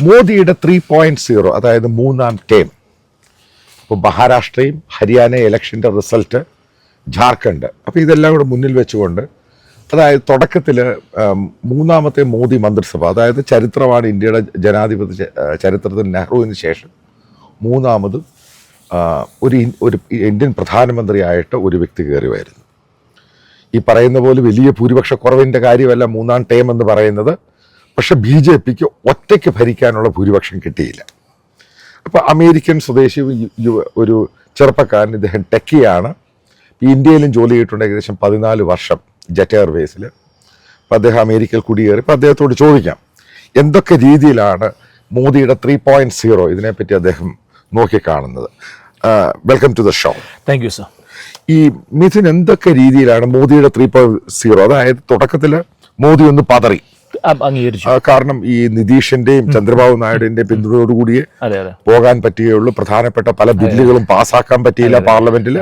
മോദിയുടെ 3.0, അതായത് മൂന്നാം ടേം. ഇപ്പോൾ മഹാരാഷ്ട്രയും ഹരിയാന ഇലക്ഷൻ്റെ റിസൾട്ട്, ജാർഖണ്ഡ്, അപ്പോൾ ഇതെല്ലാം കൂടെ മുന്നിൽ വെച്ചുകൊണ്ട്, അതായത് തുടക്കത്തിൽ മൂന്നാമത്തെ മോദി മന്ത്രിസഭ, അതായത് ചരിത്രമാണ് ഇന്ത്യയുടെ ജനാധിപത്യ ചരിത്രത്തിൽ നെഹ്റുവിന് ശേഷം മൂന്നാമതും ഒരു ഇന്ത്യൻ പ്രധാനമന്ത്രിയായിട്ട് ഒരു വ്യക്തി കയറി വരുന്നു. ഈ പറയുന്ന പോലെ വലിയ ഭൂരിപക്ഷ കുറവിൻ്റെ കാര്യമല്ല മൂന്നാം ടേം എന്ന് പറയുന്നത്. പക്ഷെ BJPക്ക് ഒറ്റയ്ക്ക് ഭരിക്കാനുള്ള ഭൂരിപക്ഷം കിട്ടിയില്ല. അപ്പോൾ അമേരിക്കൻ സ്വദേശി ഒരു ചെറുപ്പക്കാരൻ, ഇദ്ദേഹം ടെക്കിയാണ്, ഇന്ത്യയിലും ജോലി ചെയ്തിട്ടുണ്ട് ഏകദേശം 14 വർഷം ജെറ്റ് എയർവേസിൽ. അപ്പോൾ അദ്ദേഹം അമേരിക്കയിൽ കുടിയേറി. അപ്പോൾ അദ്ദേഹത്തോട് ചോദിക്കാം എന്തൊക്കെ രീതിയിലാണ് മോദിയുടെ 3.0 ഇതിനെപ്പറ്റി അദ്ദേഹം നോക്കിക്കാണുന്നത്. Welcome to the show. Thank you sir. ഈ മിഥുൻ, എന്തൊക്കെ രീതിയിലാണ് മോദിയുടെ 3.0, അതായത് തുടക്കത്തിൽ മോദി ഒന്ന് പതറി, കാരണം ഈ നിതീഷിന്റെയും ചന്ദ്രബാബു നായിഡുവിന്റെയും പിന്തുണയോടുകൂടി പോകാൻ പറ്റുകയുള്ളൂ, പ്രധാനപ്പെട്ട പല ബില്ലുകളും പാസ്സാക്കാൻ പറ്റിയില്ല പാർലമെന്റിൽ,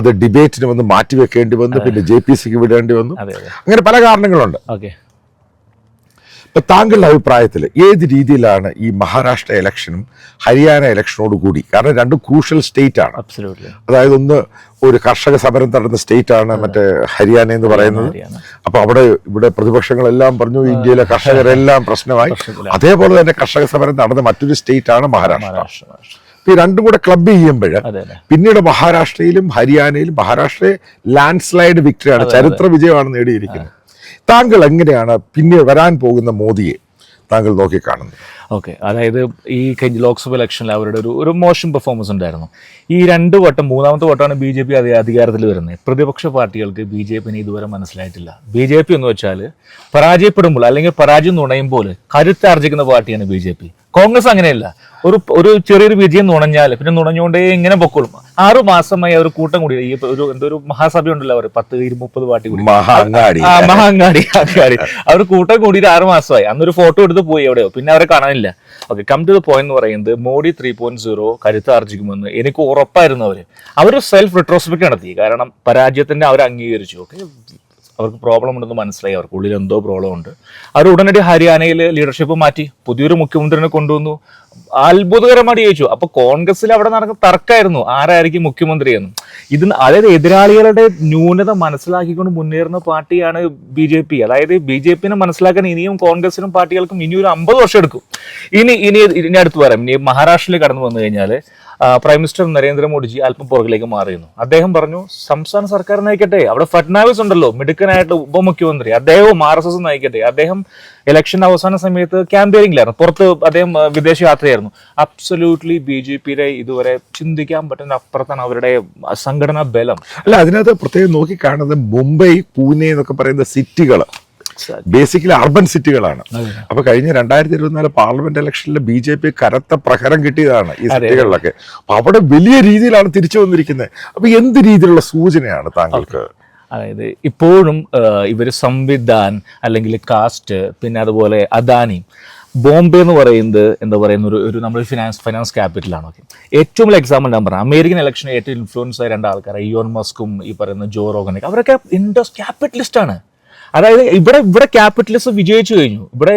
അത് ഡിബേറ്റിന് വന്ന് മാറ്റിവെക്കേണ്ടി വന്നു, പിന്നെ JPCക്ക് വിടേണ്ടി വന്നു, അങ്ങനെ പല കാരണങ്ങളുണ്ട്. ഇപ്പൊ താങ്കളുടെ അഭിപ്രായത്തിൽ ഏത് രീതിയിലാണ് ഈ മഹാരാഷ്ട്ര ഇലക്ഷനും ഹരിയാന ഇലക്ഷനോട് കൂടി, കാരണം രണ്ടും ക്രൂഷ്യൽ സ്റ്റേറ്റ് ആണ്, അതായത് ഒന്ന് ഒരു കർഷക സമരം നടന്ന സ്റ്റേറ്റ് ആണ് മറ്റേ ഹരിയാന എന്ന് പറയുന്നത്. അപ്പൊ ഇവിടെ പ്രതിപക്ഷങ്ങളെല്ലാം പറഞ്ഞു ഇന്ത്യയിലെ കർഷകരെല്ലാം പ്രശ്നമായി. അതേപോലെ തന്നെ കർഷക സമരം നടന്ന മറ്റൊരു സ്റ്റേറ്റ് ആണ് മഹാരാഷ്ട്ര. ഈ രണ്ടും കൂടെ ക്ലബ് ചെയ്യുമ്പോൾ പിന്നീട് മഹാരാഷ്ട്രയിലും ഹരിയാനയിലും മഹാരാഷ്ട്രയെ ലാൻഡ് സ്ലൈഡ് വിക്ടറിയാണ്, ചരിത്ര വിജയമാണ് നേടിയിരിക്കുന്നത്. താങ്കൾ എങ്ങനെയാണ് പിന്നെ വരാൻ പോകുന്ന മോദിയെ താങ്കൾ നോക്കിക്കാണുന്നത്? ഓക്കെ, അതായത് ഈ കഴിഞ്ഞ ലോക്സഭ ഇലക്ഷനിൽ അവരുടെ ഒരു മോശം പെർഫോമൻസ് ഉണ്ടായിരുന്നു. ഈ 2 വട്ടം, മൂന്നാമത്തെ വട്ടമാണ് BJP അധികാരത്തിൽ വരുന്നത്. പ്രതിപക്ഷ പാർട്ടികൾക്ക് BJPനെ ഇതുവരെ മനസ്സിലായിട്ടില്ല. BJP എന്ന് വെച്ചാൽ പരാജയപ്പെടുമ്പോൾ അല്ലെങ്കിൽ പരാജയം നുണയുമ്പോൾ കരുത്താർജിക്കുന്ന പാർട്ടിയാണ് BJP. കോൺഗ്രസ് അങ്ങനെയല്ല. ഒരു ചെറിയൊരു വിജയം നുണഞ്ഞാൽ പിന്നെ നുണഞ്ഞുകൊണ്ടേ ഇങ്ങനെ പൊക്കോളും. 6 മാസമായി അവർ കൂട്ടം കൂടി ഈ ഒരു മഹാസഭ ഉണ്ടല്ലോ, അവർ 10-30 പാർട്ടി കൂടി മഹാങ്ങാടി അവർ കൂട്ടം കൂടിയിട്ട് 6 മാസമായി. അന്നൊരു ഫോട്ടോ എടുത്ത് പോയി എവിടെയോ, പിന്നെ അവരെ കാണാനില്ല. Okay, come to the point എന്ന് പറയുന്നത് മോഡി 3.0 കരുത്താർജിക്കുമെന്ന് എനിക്ക് ഉറപ്പായിരുന്നു. അവർ സെൽഫ് റിട്രോസ്പെക്ട് നടത്തി, കാരണം പരാജയത്തിന്റെ അവർ അംഗീകരിച്ചു. ഓക്കെ, അവർക്ക് പ്രോബ്ലം ഉണ്ടെന്ന് മനസ്സിലായി, അവർക്ക് ഉള്ളിൽ എന്തോ പ്രോബ്ലം ഉണ്ട്. അവർ ഉടനടി ഹരിയാനയിൽ ലീഡർഷിപ്പ് മാറ്റി, പുതിയൊരു മുഖ്യമന്ത്രിനെ കൊണ്ടുവന്നു. അത്ഭുതകരമായിട്ട് ജയിച്ചു. അപ്പൊ കോൺഗ്രസിൽ അവിടെ നടക്കുന്ന തർക്കമായിരുന്നു ആരായിരിക്കും മുഖ്യമന്ത്രി എന്ന്. അതായത് എതിരാളികളുടെ ന്യൂനത മനസ്സിലാക്കിക്കൊണ്ട് മുന്നേറുന്ന പാർട്ടിയാണ് BJP. അതായത് BJPനെ മനസ്സിലാക്കാൻ ഇനിയും കോൺഗ്രസിനും പാർട്ടികൾക്കും ഇനി ഒരു 50 വർഷം എടുക്കും. ഇനി അടുത്ത് പറയാം. ഇനി മഹാരാഷ്ട്രയിൽ കടന്നു വന്നു കഴിഞ്ഞാൽ പ്രൈം മിനിസ്റ്റർ നരേന്ദ്രമോദിജി അല്പം പുറകിലേക്ക് മാറിയിരുന്നു. അദ്ദേഹം പറഞ്ഞു സംസ്ഥാന സർക്കാർ നയിക്കട്ടെ, അവിടെ ഫഡ്നാവിസ് ഉണ്ടല്ലോ മിടുക്കനായിട്ട് ഉപമുഖ്യമന്ത്രി, അദ്ദേഹവും RSS നയിക്കട്ടെ. അദ്ദേഹം ഇലക്ഷൻ അവസാന സമയത്ത് ക്യാമ്പയിനിങ്ങിലായിരുന്നു, പുറത്ത് അദ്ദേഹം വിദേശ യാത്രയായിരുന്നു. അബ്സല്യൂട്ട്ലി BJPയുടെ ഇതുവരെ ചിന്തിക്കാൻ പറ്റുന്ന അപ്പുറത്താണ് അവരുടെ സംഘടനാ ബലം. അല്ല, അതിനകത്ത് പ്രത്യേകം നോക്കി കാണുന്നത് മുംബൈ, പൂനെ എന്നൊക്കെ പറയുന്ന സിറ്റികൾ ബേസിക്കലി അർബൻ സിറ്റികളാണ്. അപ്പൊ കഴിഞ്ഞ 2024 പാർലമെന്റ് ഇലക്ഷനിൽ BJP കനത്ത പ്രഹരം കിട്ടിയതാണ് ഈ സിറ്റികളിലൊക്കെ. അപ്പൊ അവിടെ വലിയ രീതിയിലാണ് തിരിച്ചു വന്നിരിക്കുന്നത്. അപ്പൊ എന്ത് രീതിയിലുള്ള സൂചനയാണ് താങ്കൾക്ക്? അതായത് ഇപ്പോഴും ഇവർ സംവിധാൻ അല്ലെങ്കിൽ കാസ്റ്റ്, പിന്നെ അതുപോലെ അദാനി, ബോംബെ എന്ന് പറയുന്നത് എന്താ പറയുന്ന ഒരു നമ്മൾ ഫൈനാൻസ് ക്യാപിറ്റലാണ്. ഓക്കെ, ഏറ്റവും വലിയ എക്സാമ്പിൾ ഞാൻ പറയാം. അമേരിക്കൻ ഇലക്ഷന് ഏറ്റവും ഇൻഫ്ലുവൻസ് ആയ 2 ആൾക്കാർ, ഇയോൺ മസ്കും ഈ പറയുന്ന ജോ റോഗനൊക്കെ, അവരൊക്കെ ക്യാപിറ്റലിസ്റ്റ് ആണ്. അതായത് ഇവിടെ ക്യാപിറ്റലിസ്റ്റ് വിജയിച്ചു കഴിഞ്ഞു. ഇവിടെ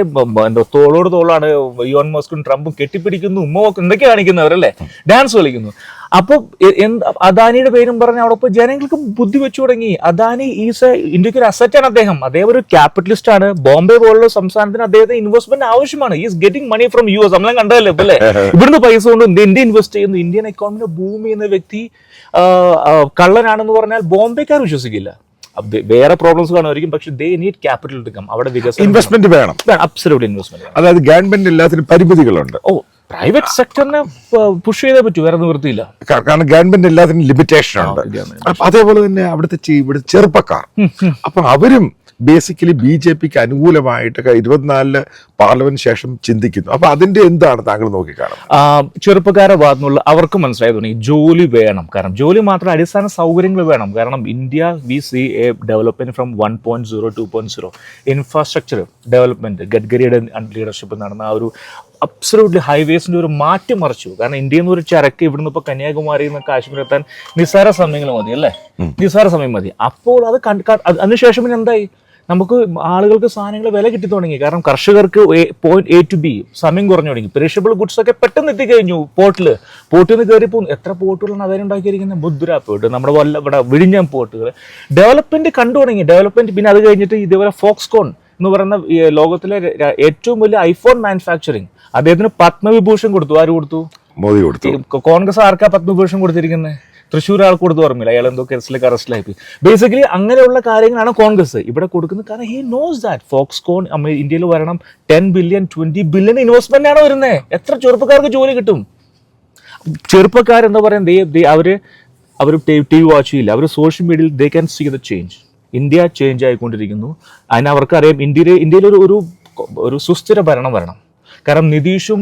എന്താ തോളോട് തോളാണ് ഇയോൺ മസ്കും ട്രംപും കെട്ടിപ്പിടിക്കുന്നു, എന്തൊക്കെ കാണിക്കുന്നവരല്ലേ, ഡാൻസ് കളിക്കുന്നു. അപ്പൊ അദാനിയുടെ പേരും പറഞ്ഞ അവിടെ ഇപ്പോൾ ജനങ്ങൾക്ക് ബുദ്ധി വെച്ചു തുടങ്ങി. അദാനി ഇന്ത്യക്ക് ഒരു അസറ്റാണ്. അദ്ദേഹം ഒരു ക്യാപിറ്റലിസ്റ്റ് ആണ്. ബോംബെ പോലുള്ള സംസ്ഥാനത്തിന് അദ്ദേഹത്തിന് ഇൻവെസ്റ്റ്മെന്റ് ആവശ്യമാണ്. Is getting money from US. നമ്മളെ കണ്ടതല്ലേ അല്ലേ, ഇവിടുന്ന് പൈസ കൊണ്ട് ഇന്ത്യ ഇൻവെസ്റ്റ് ചെയ്യുന്നു. ഇന്ത്യൻ എക്കോണമിനെ ബൂം ചെയ്യുന്ന വ്യക്തി കള്ളനാണെന്ന് പറഞ്ഞാൽ ബോംബെക്കാർ വിശ്വസിക്കില്ല. വേറെ പ്രോബ്ലംസ് കാണുമായിരിക്കും, പക്ഷെ they need capital to come. അവിടെ ഇൻവെസ്റ്റ്മെന്റ് വേണം, അബ്സല്യൂട്ട്ലി ഇൻവെസ്റ്റ്മെന്റ്. അതായത് ഗവൺമെന്റ് എല്ലാത്തിനും പരിമിതികളുണ്ട്. പ്രൈവറ്റ് സെക്ടറിനെ പുഷ് ചെയ്തേ പറ്റൂ, വേറെ നിവൃത്തിയില്ല. കാരണം ഗവൺമെന്റ് എല്ലാത്തിനും ലിമിറ്റേഷൻ ഉണ്ട്. അതേപോലെ തന്നെ ഇവിടുത്തെ ചെറുപ്പക്കാർ, അപ്പൊ അവരും ബേസിക്കലി BJPക്ക് അനുകൂലമായിട്ട് 24 പാർലമെന്റ് ശേഷം ചിന്തിക്കുന്നു. അപ്പൊ അതിന്റെ എന്താണ് താങ്കൾ നോക്കിക്കാണുന്നത്? ചെറുപ്പക്കാരെ ഭാഗത്തുനിന്നുള്ള അവർക്ക് മനസ്സിലായി തുടങ്ങി ജോലി വേണം. കാരണം ജോലി മാത്രം അടിസ്ഥാന സൗകര്യങ്ങൾ വേണം. കാരണം India we see a development from 1.0 2.0 infrastructure development. ഗഡ്കരിയുടെ ലീഡർഷിപ്പ് നടന്ന ആ ഒരു അബ്സല്യൂട്ട്ലി ഹൈവേസിന്റെ ഒരു മാറ്റി മറിച്ചു. കാരണം ഇന്ത്യയിൽ നിന്ന് ഒരു ചരക്ക് ഇവിടുന്ന് ഇപ്പൊ കന്യാകുമാരിയിൽ നിന്ന് കാശ്മീർ എത്താൻ നിസ്സാര സമയങ്ങൾ മതി, അല്ലേ, നിസ്സാര സമയം മതി. അപ്പോൾ അതിനുശേഷം പിന്നെ എന്തായി, നമുക്ക് ആളുകൾക്ക് സാധനങ്ങൾ വില കിട്ടി തുടങ്ങി. കാരണം കർഷകർക്ക് പോയിന്റ് A to B സമയം കുറഞ്ഞു തുടങ്ങി. പെരിഷബിൾ ഗുഡ്സ് ഒക്കെ പെട്ടെന്ന് എത്തിക്കഴിഞ്ഞു. പോർട്ടിൽ നിന്ന് കയറി പോകുന്നു. എത്ര പോർട്ടുകളാണ് അവരുണ്ടാക്കിയിരിക്കുന്നത്? മുദ്ര പോർട്ട്, നമ്മുടെ ഇവിടെ വിഴിഞ്ഞം പോർട്ടുകൾ. ഡെവലപ്മെന്റ് കണ്ടു തുടങ്ങി. ഡെവലപ്മെന്റ് പിന്നെ അത് കഴിഞ്ഞിട്ട് ഇതേപോലെ ഫോക്സ്കോൺ എന്ന് പറയുന്ന ലോകത്തിലെ ഏറ്റവും വലിയ ഐഫോൺ മാനുഫാക്ചറിങ്, അദ്ദേഹത്തിന് പത്മവിഭൂഷൺ കൊടുത്തു. ആര് കൊടുത്തു? മോദി കൊടുത്തു. കോൺഗ്രസ് ആർക്കാ പത്മവിഭൂഷൺ കൊടുത്തിരിക്കുന്നത്? തൃശ്ശൂർ ആൾക്ക് കൊടുത്തു ഓർമ്മയില്ല, അയാൾ എന്തോ കേസിലേക്ക് അറസ്റ്റിലായി. ബേസിക്കലി അങ്ങനെയുള്ള കാര്യങ്ങളാണ് കോൺഗ്രസ് ഇവിടെ കൊടുക്കുന്നത്. കാരണം ഹി നോസ് ദാറ്റ് ഫോക്സ്കോൺ ഇന്ത്യയിൽ വരണം 10 ബില്യൺ 20 ബില്യൺ ഇൻവെസ്റ്റ്മെന്റ് ആണ് വരുന്നത്. എത്ര ചെറുപ്പക്കാർക്ക് ജോലി കിട്ടും? ചെറുപ്പക്കാരെന്താ പറയുന്നത്? അവർ TV വാച്ച് ചെയ്യില്ല, അവർ സോഷ്യൽ മീഡിയയിൽ they can see the change. India change ആയിക്കൊണ്ടിരിക്കുന്നു. അതിനവർക്കറിയാം ഇന്ത്യയിൽ ഒരു സുസ്ഥിര ഭരണം വരണം. കാരണം നിതീഷും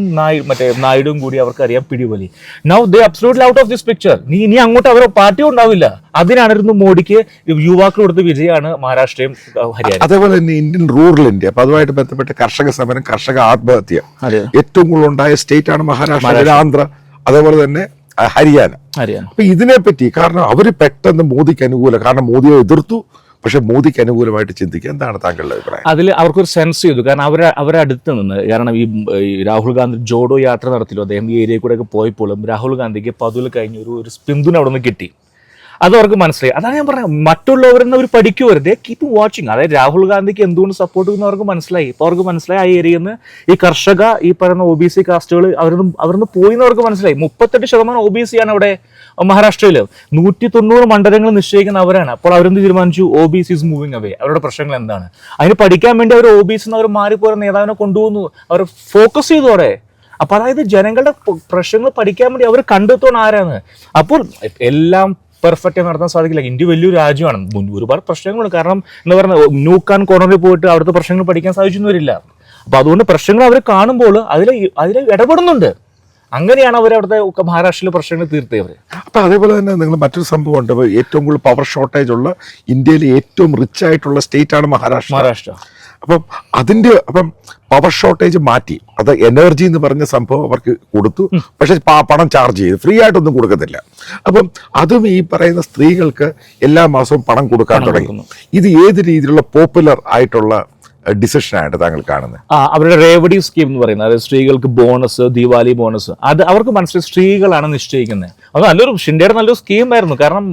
നായിഡും കൂടി അവർക്കറിയാം പിടിവലി. Now they absolutely out of this picture. ഇനി അങ്ങോട്ട് അവരുടെ പാർട്ടി ഉണ്ടാവില്ല. അതിനാണിരുന്നു മോഡിക്ക് യുവാക്കൾ കൊടുത്ത വിജയമാണ് മഹാരാഷ്ട്രയും ഹരിയാന. അതേപോലെ തന്നെ ഇന്ത്യൻ റൂറൽ ഇന്ത്യ. അപ്പൊ അതുമായിട്ട് ബന്ധപ്പെട്ട് കർഷക സമരം, കർഷക ആത്മഹത്യ ഏറ്റവും കൂടുതൽ ഉണ്ടായ സ്റ്റേറ്റ് ആണ് മഹാരാഷ്ട്ര, ആന്ധ്ര, അതേപോലെ തന്നെ ഹരിയാന. അപ്പൊ ഇതിനെപ്പറ്റി, കാരണം അവര് പെട്ടെന്ന് മോദിക്ക് അനുകൂലം, കാരണം മോദിയെ എതിർത്തു, പക്ഷെ മോദിക്ക് അനുകൂലമായിട്ട് ചിന്തിക്കുക. എന്താണ് താങ്കളുടെ അഭിപ്രായം? അതിൽ അവർക്കൊരു സെൻസ് ചെയ്തു. കാരണം അവരെ അടുത്ത് നിന്ന്, കാരണം ഈ രാഹുൽ ഗാന്ധി ജോഡോ യാത്ര നടത്തില്ലോ, അദ്ദേഹം ഈ ഏരിയയിൽ കൂടെ ഒക്കെ പോയപ്പോഴും രാഹുൽ ഗാന്ധിക്ക് പതുൽ കഴിഞ്ഞ ഒരു പിന്തുണ അവിടെ നിന്ന് കിട്ടി. അത് അവർക്ക് മനസ്സിലായി. അതാണ് ഞാൻ പറഞ്ഞത്, മറ്റുള്ളവരെന്ന് അവർ പഠിക്കുവരും, ദേ കീപ്പ് വാച്ചിങ്. അതായത് രാഹുൽ ഗാന്ധിക്ക് എന്തുകൊണ്ട് സപ്പോർട്ട് ചെയ്യുന്ന അവർക്ക് മനസ്സിലായി. ഇപ്പോൾ അവർക്ക് മനസ്സിലായി ആ ഏരിയയിൽ നിന്ന് ഈ കർഷക, ഈ പറയുന്ന OBC കാസ്റ്റുകൾ അവരൊന്ന് പോയി എന്ന് അവർക്ക് മനസ്സിലായി. 38% OBC ആണ് അവിടെ മഹാരാഷ്ട്രയിൽ. 190 മണ്ഡലങ്ങൾ നിശ്ചയിക്കുന്ന അവരാണ്. അപ്പോൾ അവരെന്ത് തീരുമാനിച്ചു? OBC is moving away. അവരുടെ പ്രശ്നങ്ങൾ എന്താണ്? അതിന് പഠിക്കാൻ വേണ്ടി അവർ OBC അവർ മാറിപ്പോയ നേതാവിനെ കൊണ്ടുപോകുന്നു. അവർ ഫോക്കസ് ചെയ്തു അവിടെ. അപ്പൊ അതായത് ജനങ്ങളുടെ പ്രശ്നങ്ങൾ പഠിക്കാൻ വേണ്ടി അവർ കണ്ടെത്തോണം ആരാണ്. അപ്പോൾ എല്ലാം പെർഫെക്റ്റ് നടത്താൻ സാധിക്കില്ല. ഇന്ത്യ വലിയൊരു രാജ്യമാണ്, ഒരുപാട് പ്രശ്നങ്ങളുണ്ട്. കാരണം എന്താ പറയുക, നൂക്കാൻ കോർണറിൽ പോയിട്ട് അവിടുത്തെ പ്രശ്നങ്ങൾ പഠിക്കാൻ സാധിച്ചൊന്നും വരില്ല. അപ്പൊ അതുകൊണ്ട് പ്രശ്നങ്ങൾ അവർ കാണുമ്പോൾ അതിൽ ഇടപെടുന്നുണ്ട്. അങ്ങനെയാണ് അവർ അവിടുത്തെ മഹാരാഷ്ട്രയിലെ പ്രശ്നങ്ങൾ തീർത്തവർ. അപ്പൊ അതേപോലെ തന്നെ നിങ്ങൾ മറ്റൊരു സംഭവം ഉണ്ട്. ഏറ്റവും കൂടുതൽ പവർ ഷോർട്ടേജ് ഉള്ള ഇന്ത്യയിലെ ഏറ്റവും റിച്ച് ആയിട്ടുള്ള സ്റ്റേറ്റ് ആണ് മഹാരാഷ്ട്ര. അപ്പം പവർ ഷോർട്ടേജ് മാറ്റി, അത് എനർജി എന്ന് പറഞ്ഞ സംഭവം അവർക്ക് കൊടുത്തു. പക്ഷെ പണം ചാർജ് ചെയ്തു, ഫ്രീ ആയിട്ടൊന്നും കൊടുക്കത്തില്ല. അപ്പം അതും ഈ പറയുന്ന സ്ത്രീകൾക്ക് എല്ലാ മാസവും പണം കൊടുക്കാൻ തുടങ്ങി. ഇത് ഏത് രീതിയിലുള്ള പോപ്പുലർ ആയിട്ടുള്ള ഡിസിഷനായിട്ട് താങ്കൾ കാണുന്നത്? അവരുടെ റേവഡി സ്കീം എന്ന് പറയുന്നത്, അതായത് സ്ത്രീകൾക്ക് ബോണസ്, ദീപാവലി ബോണസ്, അത് അവർക്ക് മനസ്സിലായി സ്ത്രീകളാണ് നിശ്ചയിക്കുന്നത്. അത് ഷിൻഡെയുടെ നല്ലൊരു സ്കീമായിരുന്നു. കാരണം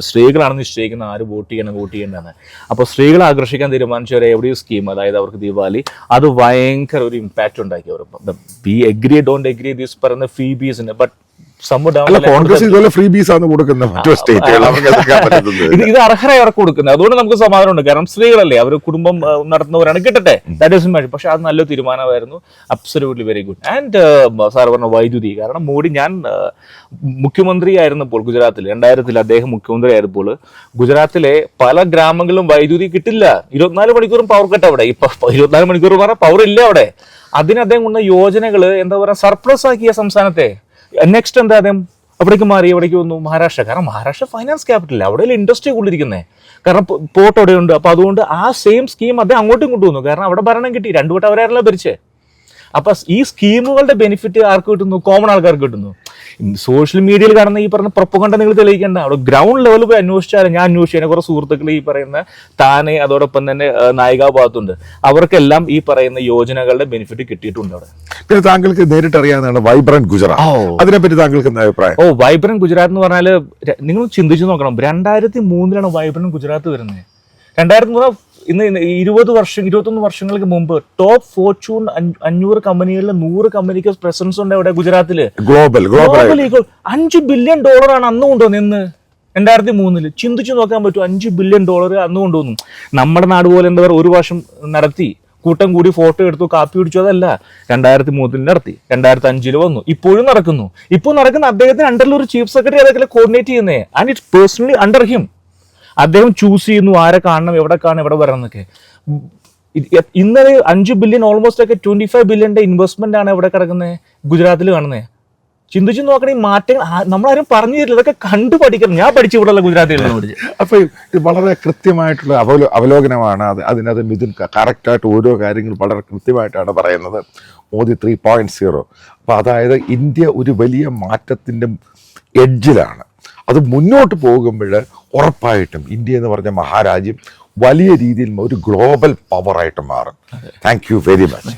സ്ത്രീകളാണ് നിശ്ചയിക്കുന്നത് ആര് വോട്ട് ചെയ്യേണ്ടതെന്ന്. അപ്പോൾ സ്ത്രീകളെ ആകർഷിക്കാൻ തീരുമാനിച്ച റേവഡി സ്കീം, അതായത് അവർക്ക് ദീപാവലി, അത് ഭയങ്കര ഒരു ഇമ്പാക്ട് ഉണ്ടാക്കി. അവർ we agree don't agree these പറയുന്ന ഫീബീസിന്, ബട്ട് കോൺഗ്രസ് ഇതുപോലെ ഫ്രീ ബീസ് ആണ് കൊടുക്കുന്നത് മറ്റു സ്റ്റേറ്റുകൾ. ഇത് അർഹരായി അവർക്ക് കൊടുക്കുന്നത്. അതുകൊണ്ട് നമുക്ക് സമാധാനമുണ്ട്. കാരണം സ്ത്രീകളല്ലേ, അവർ കുടുംബം നടത്തുന്നവരാണ്, കിട്ടട്ടെ. That is my. പക്ഷെ അത് നല്ലൊരു തീരുമാനമായിരുന്നു. Absolutely very good. And sir പറഞ്ഞ വൈദ്യുതി, കാരണം മോഡി, ഞാൻ മുഖ്യമന്ത്രി ആയിരുന്നപ്പോൾ ഗുജറാത്തിൽ 2000 അദ്ദേഹം മുഖ്യമന്ത്രി ആയിരുന്നപ്പോൾ ഗുജറാത്തിലെ പല ഗ്രാമങ്ങളിലും വൈദ്യുതി കിട്ടില്ല. 24 മണിക്കൂറും പവർ കട്ട് അവിടെ. ഇപ്പൊ 24 മണിക്കൂർ പറഞ്ഞാൽ പവർ ഇല്ല അവിടെ. അതിന് അദ്ദേഹം കൊണ്ട യോജനകള് എന്താ പറയുക, സർപ്ലസ് ആക്കിയ സംസ്ഥാനത്തെ. നെക്സ്റ്റ് എന്താ, അദ്ദേഹം അവിടേക്ക് മാറി, എവിടേക്ക് വന്നു? മഹാരാഷ്ട്ര. കാരണം മഹാരാഷ്ട്ര ഫൈനാൻസ് ക്യാപിറ്റൽ, അവിടെ ഇൻഡസ്ട്രി കൊണ്ടിരിക്കുന്നത്. കാരണം പോർട്ട് അവിടെയുണ്ട്. അപ്പൊ അതുകൊണ്ട് ആ സെയിം സ്കീം അദ്ദേഹം അങ്ങോട്ടും കൊണ്ടുവന്നു. കാരണം അവിടെ ഭരണം കിട്ടി, 2 വട്ടം അവരായിരുന്നല്ലോ ഭരിച്ചേ. അപ്പൊ ഈ സ്കീമുകളുടെ ബെനിഫിറ്റ് ആർക്ക് കിട്ടുന്നു? കോമൺ ആൾക്കാർക്ക് കിട്ടുന്നു. സോഷ്യൽ മീഡിയയിൽ കാണുന്ന ഈ പറഞ്ഞ പ്രൊപ്പഗണ്ട നിങ്ങൾ തെളിയിക്കേണ്ട. അവിടെ ഗ്രൗണ്ട് ലെവലിൽ പോയി അന്വേഷിച്ചാലും, ഞാൻ അന്വേഷിച്ചു, കുറെ സുഹൃത്തുക്കൾ ഈ പറയുന്ന താനെ, അതോടൊപ്പം തന്നെ നായികാ ഭാഗത്തുണ്ട്, അവർക്കെല്ലാം ഈ പറയുന്ന യോജനകളുടെ ബെനിഫിറ്റ് കിട്ടിയിട്ടുണ്ട് അവിടെ. പിന്നെ താങ്കൾക്ക് നേരിട്ട് അറിയാവുന്നതാണ് വൈബ്രന്റ് ഗുജറാത്ത്. അതിനെപ്പറ്റി താങ്കൾക്ക് എന്താ അഭിപ്രായം? വൈബ്രന്റ് ഗുജറാത്ത് എന്ന് പറഞ്ഞാൽ നിങ്ങൾ ചിന്തിച്ചു നോക്കണം. 2003 വൈബ്രന്റ് ഗുജറാത്ത് വരുന്നത്. 2003 ഇന്ന് 21 വർഷങ്ങൾക്ക് മുമ്പ് ടോപ്പ് ഫോർച്യൂൺ 500 കമ്പനികളിൽ 100 കമ്പനിക്ക് പ്രസൻസ് ഉണ്ട് അവിടെ ഗുജറാത്തില്. ഗ്ലോബൽ $5 ബില്യൺ അന്ന് കൊണ്ടുവന്നു. ഇന്ന് 2003 ചിന്തിച്ചു നോക്കാൻ പറ്റും. $5 ബില്യൺ അന്ന് കൊണ്ടുവന്നു. നമ്മുടെ നാട് പോലെ എന്താ പറയുക, ഒരു വർഷം നടത്തി, കൂട്ടം കൂടി ഫോട്ടോ എടുത്തു, കാപ്പി പിടിച്ചു, അതല്ല. 2003 നടത്തി, 2005 വന്നു, ഇപ്പോഴും നടക്കുന്നു. ഇപ്പോൾ നടക്കുന്ന അദ്ദേഹത്തിന് അണ്ടറിൽ ഒരു ചീഫ് സെക്രട്ടറി അതൊക്കെ കോർഡിനേറ്റ് ചെയ്യുന്നേ. And it's personally under him. അദ്ദേഹം ചൂസ് ചെയ്യുന്നു ആരെ കാണണം, എവിടെ കാണണം, എവിടെ വരണം എന്നൊക്കെ. ഇന്നലെ $5 ബില്യൺ ഓൾമോസ്റ്റ് ഒക്കെ 25 ബില്യന്റെ ഇൻവെസ്റ്റ്മെന്റ് ആണ് എവിടെ കിടക്കുന്നത്? ഗുജറാത്തിൽ കാണുന്നത്. ചിന്തിച്ചു നോക്കണേ, ഈ മാറ്റങ്ങൾ നമ്മളാരും പറഞ്ഞു തരില്ല. ഇതൊക്കെ കണ്ടു പഠിക്കണം. ഞാൻ പഠിച്ചു ഇവിടെയുള്ള ഗുജറാത്തിൽ. അപ്പൊ ഇത് വളരെ കൃത്യമായിട്ടുള്ള അവലോകനമാണ്. അതിനകത്ത് മിഥുൻ കറക്റ്റായിട്ട് ഓരോ കാര്യങ്ങളും വളരെ കൃത്യമായിട്ടാണ് പറയുന്നത്. മോദി 3.0. അപ്പൊ അതായത് ഇന്ത്യ ഒരു വലിയ മാറ്റത്തിന്റെ എഡ്ജിലാണ്. അത് മുന്നോട്ട് പോകുമ്പോൾ ഉറപ്പായിട്ടും ഇന്ത്യ എന്ന് പറഞ്ഞ മഹാരാജ്യം വലിയ രീതിയിൽ ഒരു ഗ്ലോബൽ പവറായിട്ട് മാറും. Thank you very much.